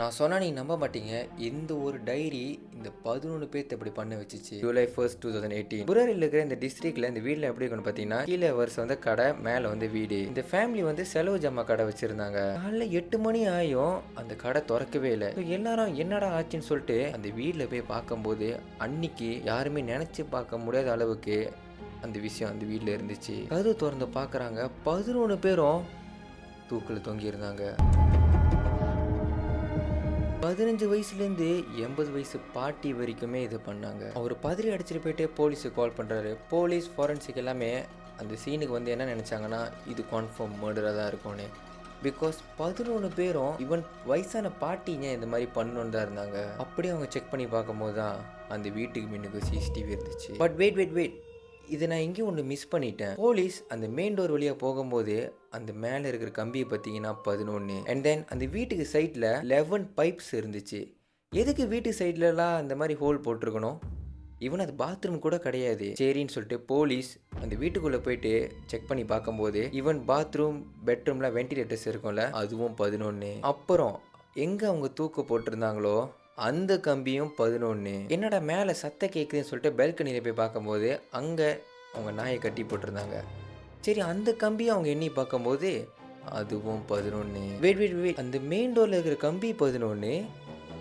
நான் சொன்னா நீங்க நம்ப மாட்டீங்க. இந்த ஒரு டைரி இந்த 11 பேத்த இப்படி பண்ண வச்சுச்சு. ஜூலை 1, 2018 புரரில் இருக்கிற இந்த டிஸ்ட்ரிக்ட்ல இந்த வீட்ல எப்படி இருக்குன்னு பார்த்தீங்கன்னா, கீழ வருஷம் வந்து கடை, மேல வந்து வீடு. இந்த ஃபேமிலி வந்து செலவு ஜாமா கடை வச்சிருந்தாங்க. காலைல 8 மணி ஆயும் அந்த கடை தொறக்கவே இல்ல. எல்லாரும் என்னடா ஆச்சுன்னு சொல்லிட்டு அந்த வீட்ல போய் பார்க்கும்போது, அன்னைக்கு யாருமே நினைச்சு பார்க்க முடியாத அளவுக்கு அந்த விஷயம் அந்த வீட்ல இருந்துச்சு. கதவு திறந்து பார்க்குறாங்க. 11 பேரும் தூக்குல தொங்கியிருந்தாங்க. 15 வயசுலேருந்து 80 வயசு பாட்டி வரைக்குமே இது பண்ணாங்க. அவர் பதறி அடிச்சுட்டு போயிட்டு போலீஸுக்கு கால் பண்ணுறாரு. போலீஸ் ஃபாரன்சிக் எல்லாமே அந்த சீனுக்கு வந்து என்ன நினச்சாங்கன்னா, இது கன்ஃபார்ம் மர்டராக தான் இருக்கும்னு. பிகாஸ் 11 பேரும் ஈவன் வயசான பாட்டிங்க இந்த மாதிரி பண்ணணுன்னு தான் இருந்தாங்க. அப்படியே அவங்க செக் பண்ணி பார்க்கும்போது தான் அந்த வீட்டுக்கு முன்னுக்கு சிசிடிவி இருந்துச்சு. பட் வெயிட் இதை நான் எங்கேயும் ஒன்று மிஸ் பண்ணிட்டேன். போலீஸ் அந்த மெயின் டோர் வழியாக போகும்போது அந்த மேலே இருக்கிற கம்பியை பார்த்தீங்கன்னா 11 அண்ட் தென் அந்த வீட்டுக்கு சைடில் 11 பைப்ஸ் இருந்துச்சு. எதுக்கு வீட்டு சைட்லலாம் அந்த மாதிரி ஹோல் போட்டிருக்கணும்? ஈவன் அது பாத்ரூம் கூட கிடையாது. சரின்னு சொல்லிட்டு போலீஸ் அந்த வீட்டுக்குள்ளே போயிட்டு செக் பண்ணி பார்க்கும்போது ஈவன் பாத்ரூம் பெட்ரூமில் வென்டிலேட்டர்ஸ் இருக்கும்ல, அதுவும் 11. அப்புறம் எங்கே அவங்க தூக்கு போட்டிருந்தாங்களோ அந்த கம்பியும் 11. என்னடா மேலே சத்தம் கேட்குதுன்னு சொல்லிட்டு பெல்கனியில் போய் பார்க்கும்போது அங்கே அவங்க நாயை கட்டி போட்டிருந்தாங்க. சரி, அந்த கம்பியை அவங்க எண்ணி பார்க்கும்போது அதுவும் 11. வெயிட் அந்த மெயின் டோரில் இருக்கிற கம்பி 11,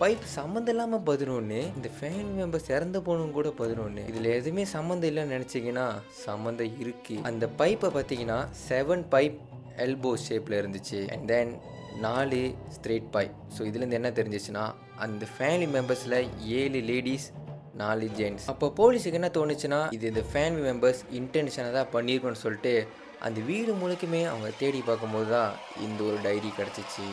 பைப் சம்மந்தம் இல்லாமல் 11, இந்த ஃபேமிலி மெம்பர்ஸ் இறந்து போகணும் கூட 11. இதில் எதுவுமே சம்மந்தம் இல்லைன்னு நினச்சிங்கன்னா சம்மந்தம் இருக்குது. அந்த பைப்பை பார்த்தீங்கன்னா 7 பைப் எல்போ ஷேப்பில் இருந்துச்சு and then 4 straight pipe. So இதுலேருந்து என்ன தெரிஞ்சிச்சுன்னா அந்த ஃபேமிலி மெம்பர்ஸில் 7 லேடிஸ் 4 ஜென்ட்ஸ். அப்போ போலீஸுக்கு என்ன தோணுச்சுன்னா, இது இந்த ஃபேமிலி மெம்பர்ஸ் இன்டென்ஷனாக தான் பண்ணியிருக்கோன்னு சொல்லிட்டு அந்த வீடு முழுக்குமே அவங்க தேடி பார்க்கும்போது தான் இந்த ஒரு டைரி கிடச்சிச்சு.